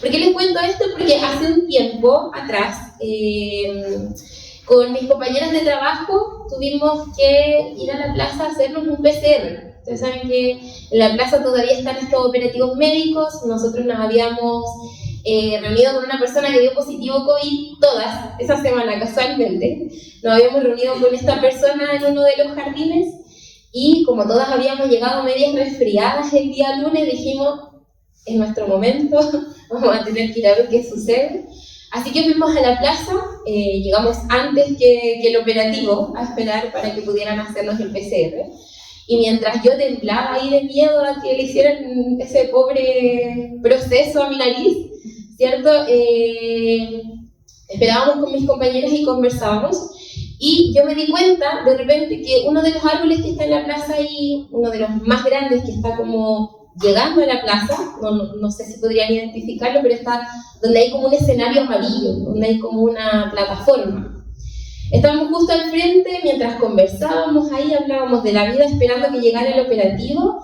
¿Por qué les cuento esto? Porque hace un tiempo atrás, con mis compañeras de trabajo, tuvimos que ir a la plaza a hacernos un PCR. Ustedes saben que en la plaza todavía están estos operativos médicos. Nosotros nos habíamos reunido con una persona que dio positivo COVID todas, esa semana casualmente. Nos habíamos reunido con esta persona en uno de los jardines y como todas habíamos llegado medias resfriadas el día lunes, dijimos, es nuestro momento, vamos a tener que ir a ver qué sucede. Así que fuimos a la plaza, llegamos antes que el operativo a esperar para que pudieran hacernos el PCR. Y mientras yo temblaba ahí de miedo a que le hicieran ese pobre proceso a mi nariz, ¿cierto? Esperábamos con mis compañeras y conversábamos. Y yo me di cuenta de repente que uno de los árboles que está en la plaza ahí, uno de los más grandes que está como llegando a la plaza, no sé si podrían identificarlo, pero está donde hay como un escenario amarillo, donde hay como una plataforma. Estábamos justo al frente, mientras conversábamos ahí, hablábamos de la vida esperando que llegara el operativo,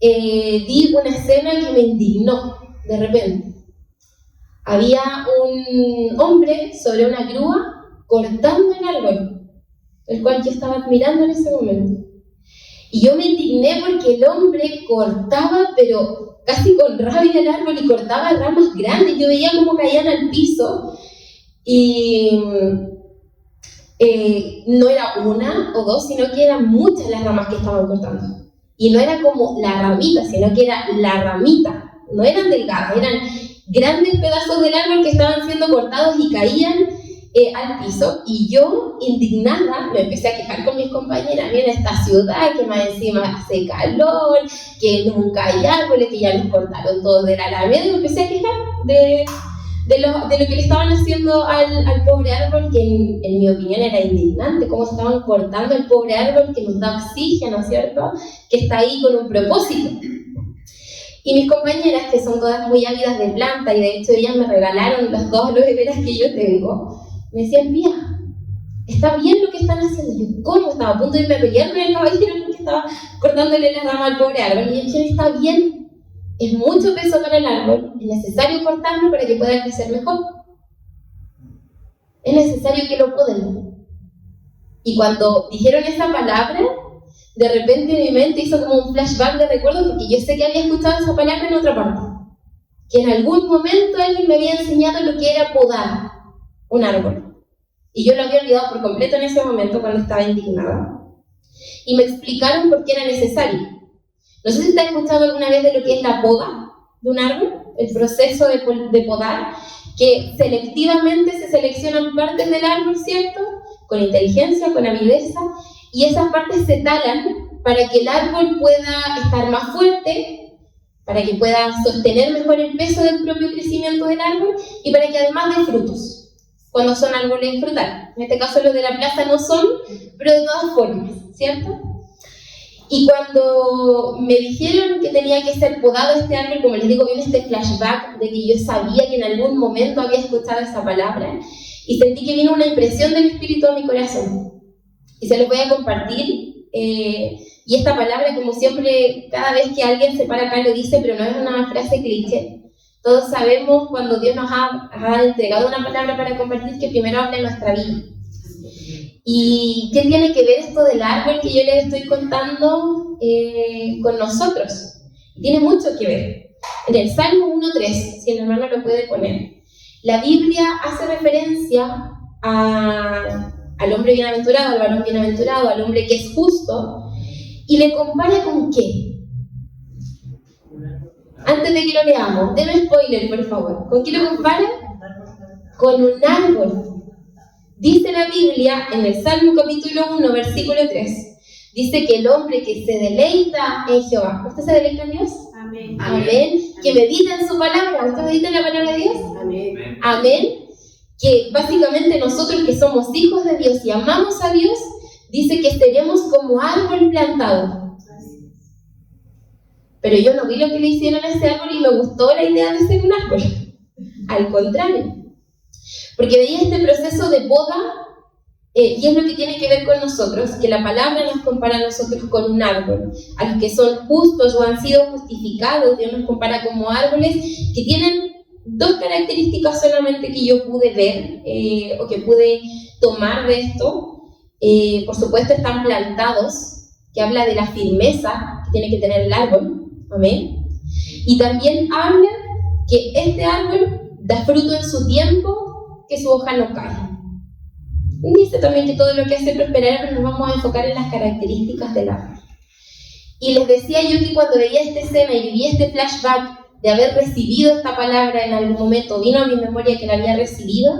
vi una escena que me indignó de repente. Había un hombre sobre una grúa cortando el árbol, el cual yo estaba admirando en ese momento. Y yo me indigné porque el hombre cortaba, pero casi con rabia el árbol, y cortaba ramas grandes. Yo veía cómo caían al piso y no era una o dos, sino que eran muchas las ramas que estaban cortando. Y no era como la ramita, sino que era la ramita. No eran delgadas, eran grandes pedazos del árbol que estaban siendo cortados y caían al piso. Y yo, indignada, me empecé a quejar con mis compañeras. Miren, esta ciudad que más encima hace calor, que nunca hay árboles, que ya nos cortaron todos de la alameda. Y me empecé a quejar de lo que le estaban haciendo al pobre árbol, que en mi opinión era indignante, cómo estaban cortando el pobre árbol que nos da oxígeno, ¿cierto? Que está ahí con un propósito. Y mis compañeras, que son todas muy ávidas de planta, y de hecho ellas me regalaron las dos aloe veras que yo tengo, me decían, Pía, está bien lo que están haciendo. Y yo, ¿cómo? Estaba a punto de irme a pelear con el caballero porque estaba cortándole la rama al pobre árbol. Y ellos dijeron, está bien. Es mucho peso para el árbol, es necesario cortarlo para que pueda crecer mejor. Es necesario que lo poden. Y cuando dijeron esa palabra, de repente mi mente hizo como un flashback de recuerdo, porque yo sé que había escuchado esa palabra en otra parte. Que en algún momento alguien me había enseñado lo que era podar un árbol. Y yo lo había olvidado por completo en ese momento cuando estaba indignada. Y me explicaron por qué era necesario. No sé si te has escuchado alguna vez de lo que es la poda de un árbol, el proceso de podar, que selectivamente se seleccionan partes del árbol, ¿cierto? Con inteligencia, con avideza, y esas partes se talan para que el árbol pueda estar más fuerte, para que pueda sostener mejor el peso del propio crecimiento del árbol y para que además dé frutos, cuando son árboles frutales. En este caso los de la plaza no son, pero de todas formas, ¿cierto? Y cuando me dijeron que tenía que ser podado este árbol, como les digo, viene este flashback de que yo sabía que en algún momento había escuchado esa palabra y sentí que vino una impresión del Espíritu a mi corazón. Y se los voy a compartir. Y esta palabra, como siempre, cada vez que alguien se para acá lo dice, pero no es una frase cliché. Todos sabemos cuando Dios nos ha entregado una palabra para compartir que primero habla en nuestra vida. ¿Y qué tiene que ver esto del árbol que yo les estoy contando con nosotros? Tiene mucho que ver. En el Salmo 1.3, si el hermano lo puede poner, la Biblia hace referencia al hombre bienaventurado, al varón bienaventurado, al hombre que es justo, y le compara ¿con qué? Antes de que lo leamos, denme spoiler, por favor. ¿Con qué lo compara? Con un árbol. Dice la Biblia en el Salmo capítulo 1, versículo 3, dice que el hombre que se deleita en Jehová, ¿usted se deleita en Dios? Amén. Amén. Que medita en su palabra, ¿usted medita en la palabra de Dios? Amén. Amén. Que básicamente nosotros que somos hijos de Dios y amamos a Dios, dice que seremos como árbol plantado. Pero yo no vi lo que le hicieron a ese árbol y me gustó la idea de ser un árbol. Al contrario. Porque veía este proceso de poda, y es lo que tiene que ver con nosotros, que la palabra nos compara a nosotros con un árbol. A los que son justos o han sido justificados, Dios nos compara como árboles que tienen 2 características solamente que yo pude ver o que pude tomar de esto. Por supuesto están plantados, que habla de la firmeza que tiene que tener el árbol, amén. Y también habla que este árbol da fruto en su tiempo, que su hoja no cae. Dice también que todo lo que hace prosperar, pero nos vamos a enfocar en las características del árbol. Y les decía yo que cuando veía esta escena y viví este flashback de haber recibido esta palabra en algún momento, vino a mi memoria que la había recibido,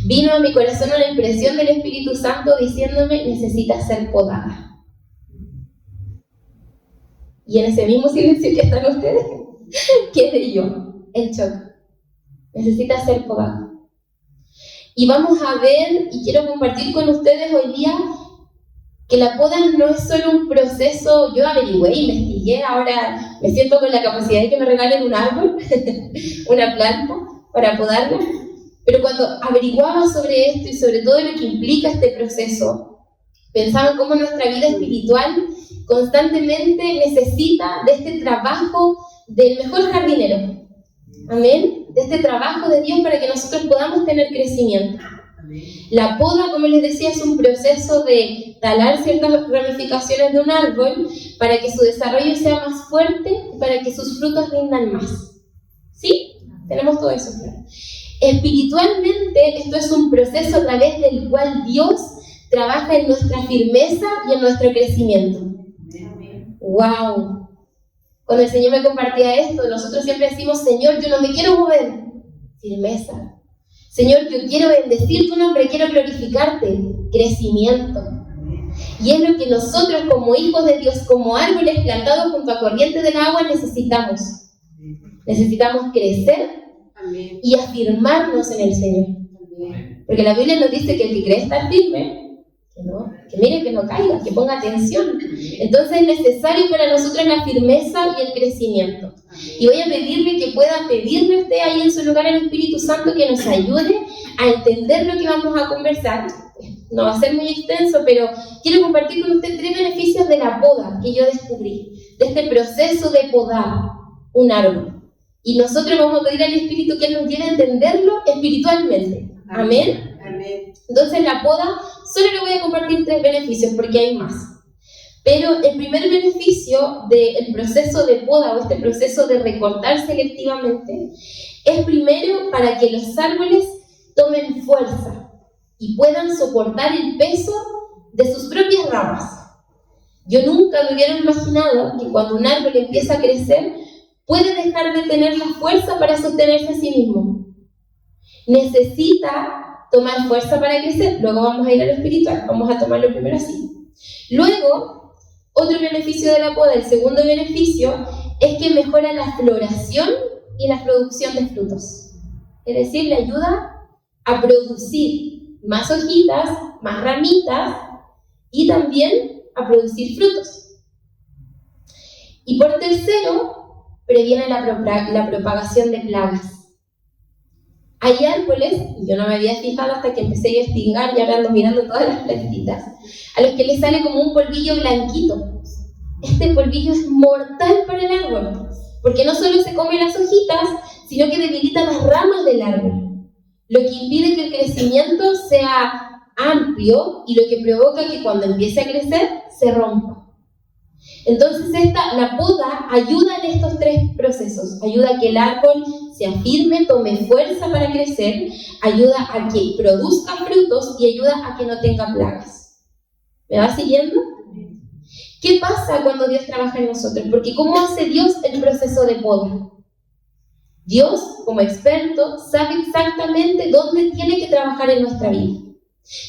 vino a mi corazón una impresión del Espíritu Santo diciéndome: necesitas ser podada. Y en ese mismo silencio que están ustedes, quedé yo, en shock. Necesitas ser podada. Y vamos a ver, y quiero compartir con ustedes hoy día, que la poda no es solo un proceso. Yo averigüé, investigué, ahora me siento con la capacidad de que me regalen un árbol, una planta, para podarla. Pero cuando averiguaba sobre esto y sobre todo lo que implica este proceso, pensaba en cómo nuestra vida espiritual constantemente necesita de este trabajo del mejor jardinero. Amén. De este trabajo de Dios para que nosotros podamos tener crecimiento. La poda, como les decía, es un proceso de talar ciertas ramificaciones de un árbol para que su desarrollo sea más fuerte y para que sus frutos rindan más. ¿Sí? Tenemos todo eso claro. Espiritualmente, esto es un proceso a través del cual Dios trabaja en nuestra firmeza y en nuestro crecimiento. ¡Wow! Cuando el Señor me compartía esto, nosotros siempre decimos: Señor, yo no me quiero mover. Firmeza. Señor, yo quiero bendecir tu nombre, quiero glorificarte. Crecimiento. Y es lo que nosotros como hijos de Dios, como árboles plantados junto a corrientes del agua, necesitamos. Necesitamos crecer y afirmarnos en el Señor. Porque la Biblia nos dice que el que cree estar firme, que mire que no caiga, que ponga atención. Entonces es necesario para nosotros la firmeza y el crecimiento. Y voy a pedirle que pueda pedirle usted ahí en su lugar al Espíritu Santo que nos ayude a entender lo que vamos a conversar. No va a ser muy extenso, pero quiero compartir con usted 3 beneficios de la poda que yo descubrí, de este proceso de podar un árbol. Y nosotros vamos a pedir al Espíritu que Él nos lleve a entenderlo espiritualmente. Amén. Amén. Entonces la poda, solo le voy a compartir 3 beneficios porque hay más. Pero el primer beneficio del proceso de poda o este proceso de recortar selectivamente es primero para que los árboles tomen fuerza y puedan soportar el peso de sus propias ramas. Yo nunca me hubiera imaginado que cuando un árbol empieza a crecer puede dejar de tener la fuerza para sostenerse a sí mismo. Necesita tomar fuerza para crecer. Luego vamos a ir a lo espiritual, vamos a tomarlo primero así. Luego, otro beneficio de la poda, el segundo beneficio, es que mejora la floración y la producción de frutos. Es decir, le ayuda a producir más hojitas, más ramitas y también a producir frutos. Y por tercero, previene la propagación de plagas. Hay árboles, y yo no me había fijado hasta que empecé a investigar y ahora ando mirando todas las plantitas, a los que les sale como un polvillo blanquito. Este polvillo es mortal para el árbol, porque no solo se come las hojitas, sino que debilita las ramas del árbol, lo que impide que el crecimiento sea amplio y lo que provoca que cuando empiece a crecer se rompa. Entonces la poda ayuda en estos 3 procesos. Ayuda a que el árbol se afirme, tome fuerza para crecer, ayuda a que produzca frutos y ayuda a que no tenga plagas. ¿Me va siguiendo? ¿Qué pasa cuando Dios trabaja en nosotros? Porque ¿cómo hace Dios el proceso de poda? Dios, como experto, sabe exactamente dónde tiene que trabajar en nuestra vida.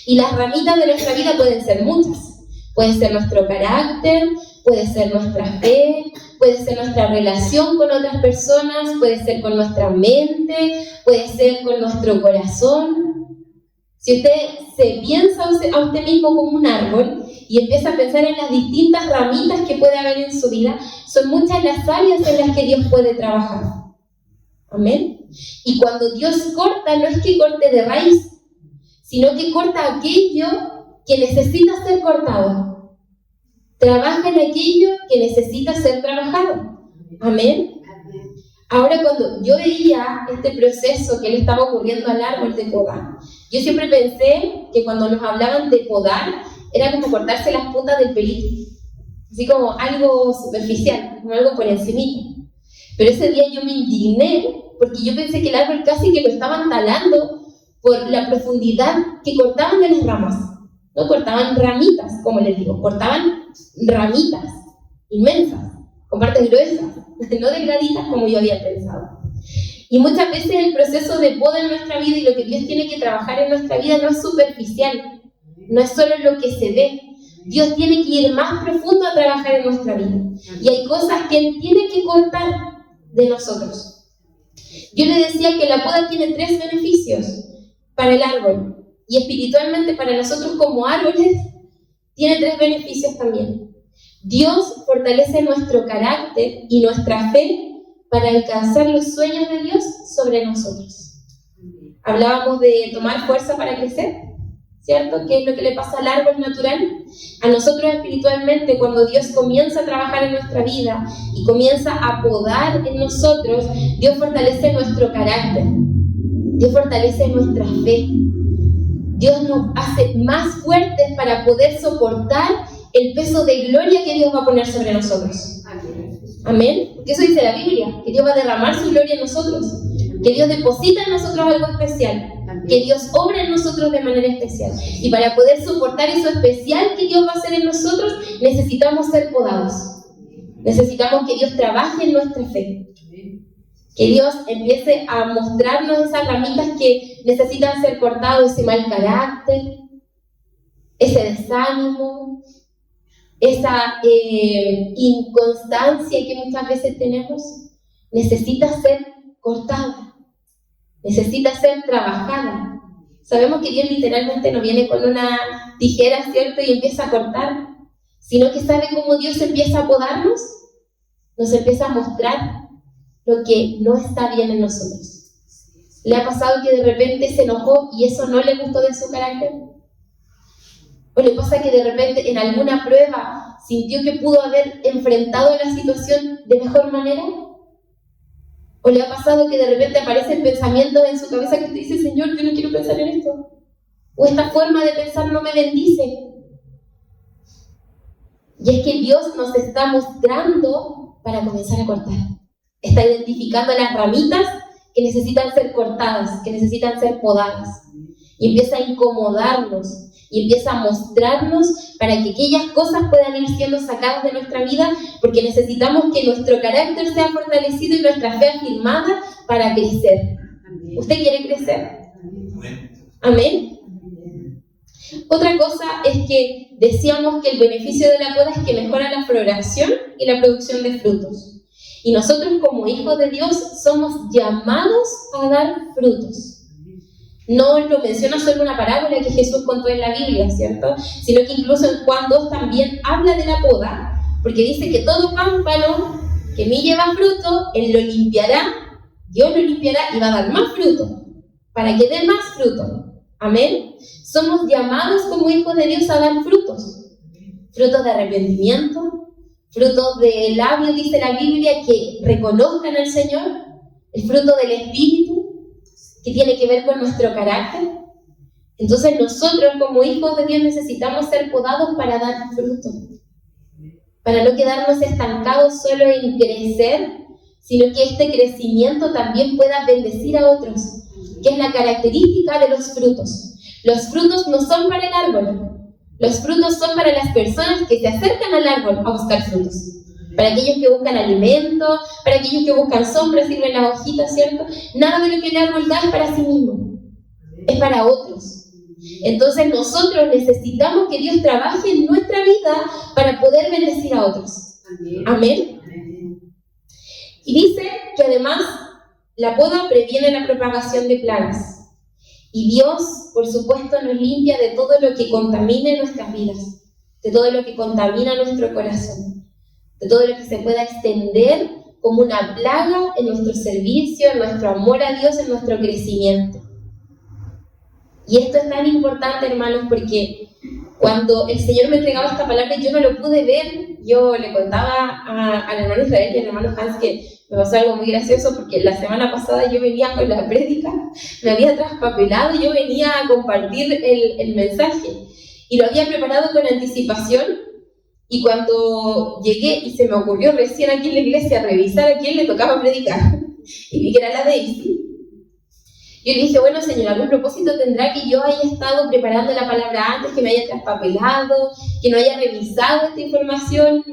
Y las ramitas de nuestra vida pueden ser muchas. Puede ser nuestro carácter, puede ser nuestra fe, puede ser nuestra relación con otras personas, puede ser con nuestra mente, puede ser con nuestro corazón. Si usted se piensa a usted mismo como un árbol y empieza a pensar en las distintas ramitas que puede haber en su vida, son muchas las áreas en las que Dios puede trabajar. Amén. Y cuando Dios corta, no es que corte de raíz, sino que corta aquello que necesita ser cortado. Trabaja en aquello que necesita ser trabajado. Amén. Ahora, cuando yo veía este proceso que le estaba ocurriendo al árbol de podar, yo siempre pensé que cuando nos hablaban de podar, era como cortarse las puntas del pelito, así como algo superficial, como algo por encimita. Pero ese día yo me indigné, porque yo pensé que el árbol casi que lo estaban talando por la profundidad que cortaban de las ramas. No cortaban ramitas, como les digo, cortaban ramitas inmensas, con partes gruesas, no delgaditas como yo había pensado. Y muchas veces el proceso de poda en nuestra vida y lo que Dios tiene que trabajar en nuestra vida no es superficial, no es solo lo que se ve. Dios tiene que ir más profundo a trabajar en nuestra vida. Y hay cosas que Él tiene que cortar de nosotros. Yo le decía que la poda tiene 3 beneficios para el árbol. Y espiritualmente para nosotros como árboles, tiene 3 beneficios también. Dios fortalece nuestro carácter y nuestra fe para alcanzar los sueños de Dios sobre nosotros. Hablábamos de tomar fuerza para crecer, ¿cierto? ¿Qué es lo que le pasa al árbol natural? A nosotros espiritualmente, cuando Dios comienza a trabajar en nuestra vida y comienza a podar en nosotros, Dios fortalece nuestro carácter, Dios fortalece nuestra fe. Dios nos hace más fuertes para poder soportar el peso de gloria que Dios va a poner sobre nosotros. Amén. Porque eso dice la Biblia, que Dios va a derramar su gloria en nosotros, que Dios deposita en nosotros algo especial, que Dios obra en nosotros de manera especial. Y para poder soportar eso especial que Dios va a hacer en nosotros, necesitamos ser podados. Necesitamos que Dios trabaje en nuestra fe. Que Dios empiece a mostrarnos esas ramitas que necesitan ser cortadas, ese mal carácter, ese desánimo, esa inconstancia que muchas veces tenemos, necesita ser cortada, necesita ser trabajada. Sabemos que Dios literalmente no viene con una tijera, ¿cierto? Y empieza a cortar, sino que sabe cómo Dios empieza a podarnos, nos empieza a mostrar lo que no está bien en nosotros. ¿Le ha pasado que de repente se enojó y eso no le gustó de su carácter? ¿O le pasa que de repente en alguna prueba sintió que pudo haber enfrentado la situación de mejor manera? ¿O le ha pasado que de repente aparecen pensamientos en su cabeza que te dice, Señor, yo no quiero pensar en esto? ¿O esta forma de pensar no me bendice? Y es que Dios nos está mostrando para comenzar a cortar. Está identificando las ramitas que necesitan ser cortadas, que necesitan ser podadas. Y empieza a incomodarnos. Y empieza a mostrarnos para que aquellas cosas puedan ir siendo sacadas de nuestra vida, porque necesitamos que nuestro carácter sea fortalecido y nuestra fe afirmada para crecer. ¿Usted quiere crecer? Amén. Otra cosa es que decíamos que el beneficio de la poda es que mejora la floración y la producción de frutos. Y nosotros como hijos de Dios somos llamados a dar frutos. No lo menciona solo una parábola que Jesús contó en la Biblia, ¿cierto? Sino que incluso en Juan 2 también habla de la poda, porque dice que todo pámpano que en mí lleva fruto, Él lo limpiará, Dios lo limpiará y va a dar más fruto, para que dé más fruto. Amén. Somos llamados como hijos de Dios a dar frutos. Frutos de arrepentimiento, frutos de labios, dice la Biblia, que reconozcan al Señor, el fruto del Espíritu, que tiene que ver con nuestro carácter. Entonces nosotros como hijos de Dios necesitamos ser podados para dar fruto, para no quedarnos estancados solo en crecer, sino que este crecimiento también pueda bendecir a otros, que es la característica de los frutos. Los frutos no son para el árbol, los frutos son para las personas que se acercan al árbol a buscar frutos. Para aquellos que buscan alimento, para aquellos que buscan sombra, sirven las hojitas, ¿cierto? Nada de lo que el árbol da es para sí mismo, es para otros. Entonces nosotros necesitamos que Dios trabaje en nuestra vida para poder bendecir a otros. Amén. Y dice que además la poda previene la propagación de plagas. Y Dios, por supuesto, nos limpia de todo lo que contamine nuestras vidas, de todo lo que contamina nuestro corazón, de todo lo que se pueda extender como una plaga en nuestro servicio, en nuestro amor a Dios, en nuestro crecimiento. Y esto es tan importante, hermanos, porque cuando el Señor me entregaba esta palabra yo no lo pude ver. Yo le contaba al hermano Israel y al hermano Hans que me pasó algo muy gracioso porque la semana pasada yo venía con la prédica, me había traspapelado y yo venía a compartir el mensaje y lo había preparado con anticipación. Y cuando llegué y se me ocurrió recién aquí en la iglesia revisar a quién le tocaba predicar, y vi que era la Daisy, yo le dije, bueno señora, ¿algún propósito tendrá que yo haya estado preparando la palabra antes, que me haya traspapelado, que no haya revisado esta información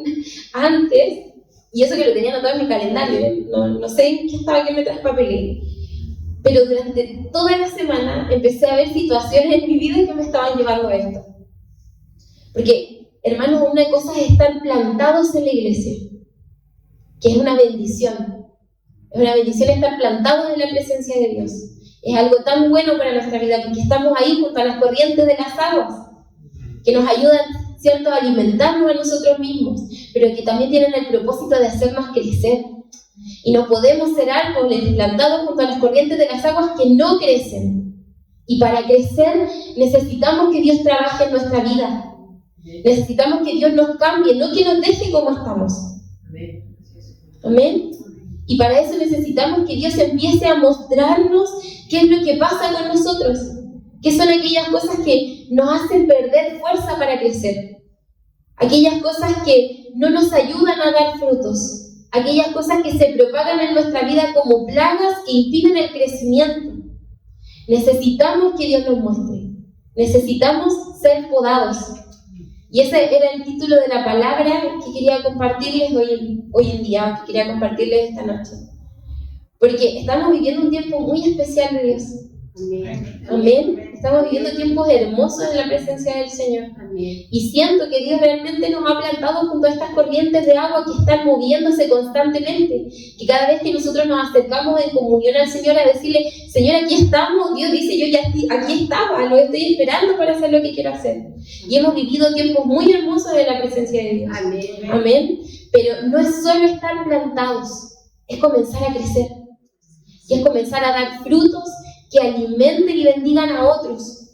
antes? Y eso que lo tenía anotado en mi calendario, no sé en qué estaba que me traspapelé. Pero durante toda la semana empecé a ver situaciones en mi vida que me estaban llevando a esto. Porque hermanos, una cosa es estar plantados en la iglesia, que es una bendición. Es una bendición estar plantados en la presencia de Dios. Es algo tan bueno para nuestra vida, porque estamos ahí junto a las corrientes de las aguas, que nos ayudan, ¿cierto?, a alimentarnos a nosotros mismos, pero que también tienen el propósito de hacernos crecer. Y no podemos ser árboles plantados junto a las corrientes de las aguas que no crecen. Y para crecer necesitamos que Dios trabaje en nuestra vida. Necesitamos que Dios nos cambie, no que nos deje como estamos. Amén. Y para eso necesitamos que Dios empiece a mostrarnos qué es lo que pasa con nosotros, qué son aquellas cosas que nos hacen perder fuerza para crecer, aquellas cosas que no nos ayudan a dar frutos, aquellas cosas que se propagan en nuestra vida como plagas que impiden el crecimiento. Necesitamos que Dios nos muestre, necesitamos ser podados. Y ese era el título de la palabra que quería compartirles hoy en día, que quería compartirles esta noche. Porque estamos viviendo un tiempo muy especial de Dios. Amén. Estamos viviendo tiempos hermosos en la presencia del Señor. Y siento que Dios realmente nos ha plantado junto a estas corrientes de agua que están moviéndose constantemente. Que cada vez que nosotros nos acercamos en comunión al Señor a decirle, Señor, aquí estamos, Dios dice, yo ya aquí estaba, lo estoy esperando para hacer lo que quiero hacer. Y hemos vivido tiempos muy hermosos en la presencia de Dios. Amén. Pero no es solo estar plantados, es comenzar a crecer. Y es comenzar a dar frutos que alimenten y bendigan a otros.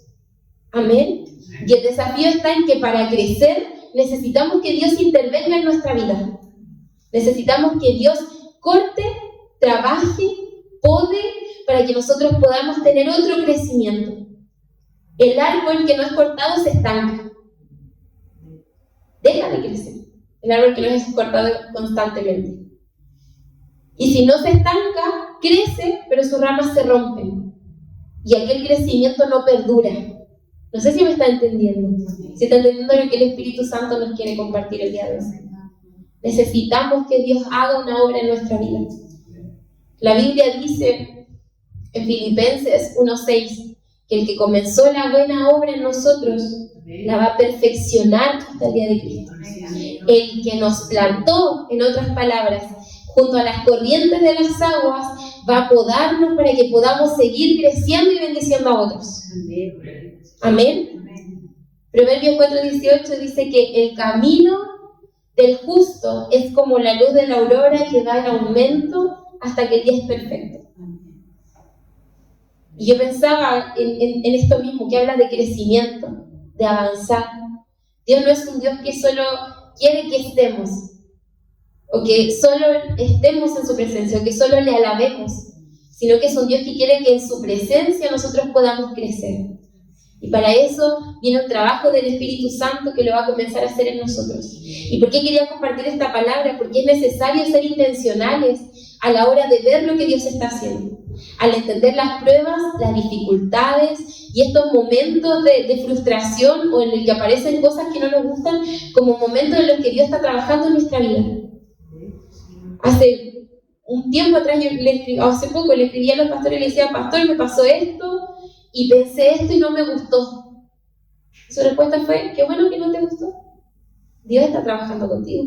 Amén. Y el desafío está en que para crecer necesitamos que Dios intervenga en nuestra vida. Necesitamos que Dios corte, trabaje, pode, para que nosotros podamos tener otro crecimiento. El árbol que no es cortado se estanca. Deja de crecer. El árbol que no es cortado constantemente. Y si no se estanca, crece, pero sus ramas se rompen. Y aquel crecimiento no perdura. No sé si me está entendiendo. Si está entendiendo lo que el Espíritu Santo nos quiere compartir el día de hoy. Necesitamos que Dios haga una obra en nuestra vida. La Biblia dice en Filipenses 1:6 que el que comenzó la buena obra en nosotros la va a perfeccionar hasta el día de Cristo. El que nos plantó, en otras palabras, junto a las corrientes de las aguas, va a podarnos para que podamos seguir creciendo y bendiciendo a otros. Amén. Proverbios 4:18 dice que el camino del justo es como la luz de la aurora que va en aumento hasta que el día es perfecto. Y yo pensaba en esto mismo, que habla de crecimiento, de avanzar. Dios no es un Dios que solo quiere que estemos, o que solo estemos en su presencia, o que solo le alabemos, sino que es un Dios que quiere que en su presencia nosotros podamos crecer. Y para eso viene un trabajo del Espíritu Santo que lo va a comenzar a hacer en nosotros. ¿Y por qué quería compartir esta palabra? Porque es necesario ser intencionales a la hora de ver lo que Dios está haciendo. Al entender las pruebas, las dificultades y estos momentos de frustración o en el que aparecen cosas que no nos gustan como momentos en los que Dios está trabajando en nuestra vida. Hace un tiempo atrás, hace poco le escribí a los pastores y le decía, pastor, me pasó esto y pensé esto y no me gustó. Su respuesta fue, qué bueno que no te gustó. Dios está trabajando contigo.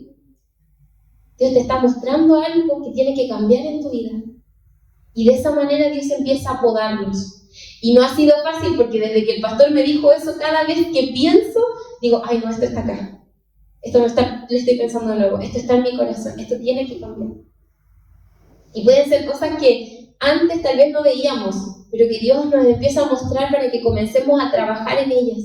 Dios te está mostrando algo que tiene que cambiar en tu vida. Y de esa manera Dios empieza a podarnos. Y no ha sido fácil porque desde que el pastor me dijo eso, cada vez que pienso, digo, ay no, esto está acá. Esto no está, lo estoy pensando de nuevo. Esto está en mi corazón. Esto tiene que cambiar. Y pueden ser cosas que antes tal vez no veíamos, pero que Dios nos empieza a mostrar para que comencemos a trabajar en ellas.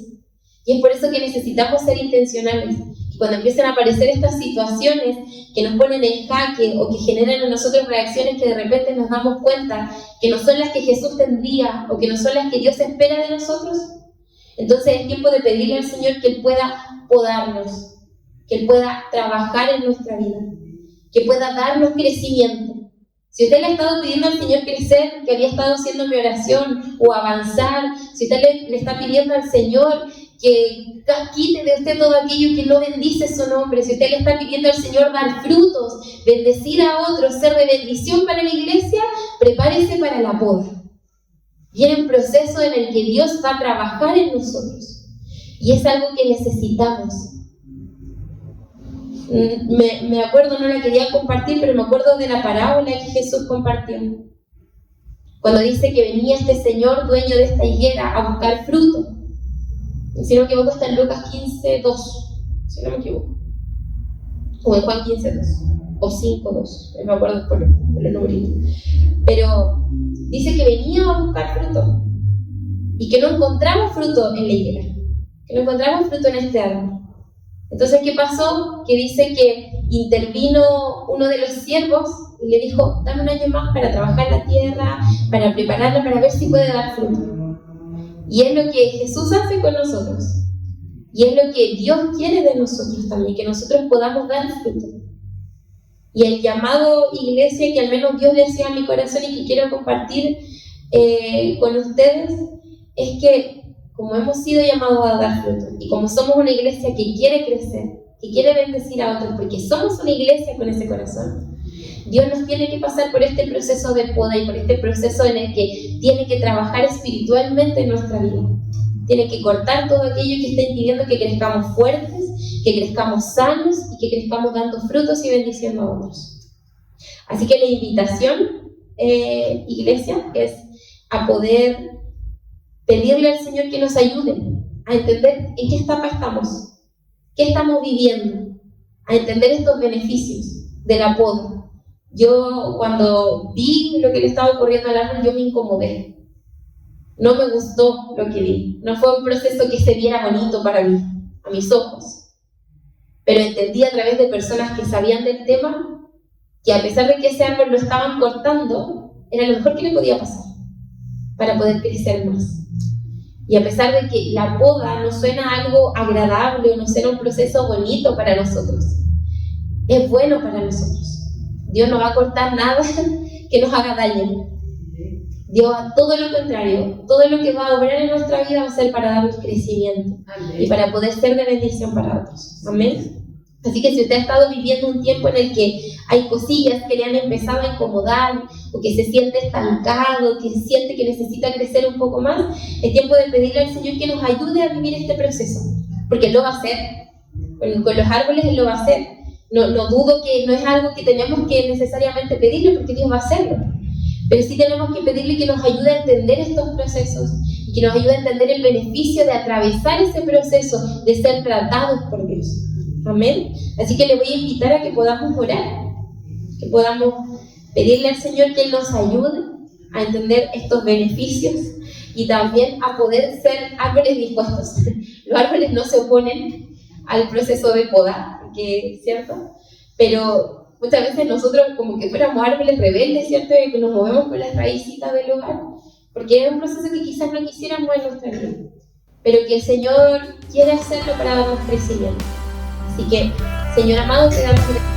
Y es por eso que necesitamos ser intencionales. Y cuando empiezan a aparecer estas situaciones que nos ponen en jaque o que generan en nosotros reacciones que de repente nos damos cuenta que no son las que Jesús tendría o que no son las que Dios espera de nosotros, entonces es tiempo de pedirle al Señor que Él pueda podarnos, que Él pueda trabajar en nuestra vida, que pueda darnos crecimiento. Si usted le ha estado pidiendo al Señor crecer, que había estado haciendo mi oración, o avanzar, si usted le está pidiendo al Señor que quite de usted todo aquello que no bendice su nombre, si usted le está pidiendo al Señor dar frutos, bendecir a otros, ser de bendición para la iglesia, prepárese para la poda. Viene un proceso en el que Dios va a trabajar en nosotros, y es algo que necesitamos. Me acuerdo, no la quería compartir, pero me acuerdo de la parábola que Jesús compartió. Cuando dice que venía este señor, dueño de esta higuera, a buscar fruto. Si no me equivoco, está en Lucas 15:2. Si no me equivoco. O en Juan 15:2. O 5:2. No me acuerdo por los numeritos. Pero dice que venía a buscar fruto. Y que no encontraba fruto en la higuera. Que no encontraba fruto en este árbol. Entonces, ¿qué pasó? Que dice que intervino uno de los siervos y le dijo, dame un año más para trabajar la tierra, para prepararla, para ver si puede dar fruto. Y es lo que Jesús hace con nosotros. Y es lo que Dios quiere de nosotros también, que nosotros podamos dar fruto. Y el llamado, iglesia, que al menos Dios le hacía a mi corazón y que quiero compartir con ustedes, es que como hemos sido llamados a dar fruto, y como somos una iglesia que quiere crecer, que quiere bendecir a otros, porque somos una iglesia con ese corazón, Dios nos tiene que pasar por este proceso de poda y por este proceso en el que tiene que trabajar espiritualmente en nuestra vida. Tiene que cortar todo aquello que está impidiendo que crezcamos fuertes, que crezcamos sanos y que crezcamos dando frutos y bendiciendo a otros. Así que la invitación, iglesia, es a poder pedirle al Señor que nos ayude a entender en qué etapa estamos, qué estamos viviendo, a entender estos beneficios de la poda. Yo cuando vi lo que le estaba ocurriendo al árbol, yo me incomodé. No me gustó lo que vi. No fue un proceso que se viera bonito para mí, a mis ojos. Pero entendí a través de personas que sabían del tema, que a pesar de que ese árbol lo estaban cortando, era lo mejor que le podía pasar para poder crecer más. Y a pesar de que la poda no suena algo agradable o no suena un proceso bonito para nosotros, es bueno para nosotros. Dios no va a cortar nada que nos haga daño. Dios, todo lo contrario, todo lo que va a obrar en nuestra vida va a ser para darnos crecimiento. Amén. Y para poder ser de bendición para otros. Amén. Así que si usted ha estado viviendo un tiempo en el que hay cosillas que le han empezado a incomodar, o que se siente estancado, que siente que necesita crecer un poco más, es tiempo de pedirle al Señor que nos ayude a vivir este proceso, porque Él lo va a hacer. Con los árboles Él lo va a hacer. No dudo que no es algo que tenemos que necesariamente pedirle, porque Dios va a hacerlo. Pero sí tenemos que pedirle que nos ayude a entender estos procesos y que nos ayude a entender el beneficio de atravesar ese proceso, de ser tratados por Dios. Amén. Así que le voy a invitar a que podamos orar, que podamos pedirle al Señor que Él nos ayude a entender estos beneficios y también a poder ser árboles dispuestos. Los árboles no se oponen al proceso de poda, porque, ¿cierto? Pero muchas veces nosotros como que fuéramos árboles rebeldes, ¿cierto? Y que nos movemos con las raícitas del hogar, porque es un proceso que quizás no quisiéramos en nuestra vida, pero que el Señor quiere hacerlo para darnos crecimiento. Así que, Señor amado, te damos gracias.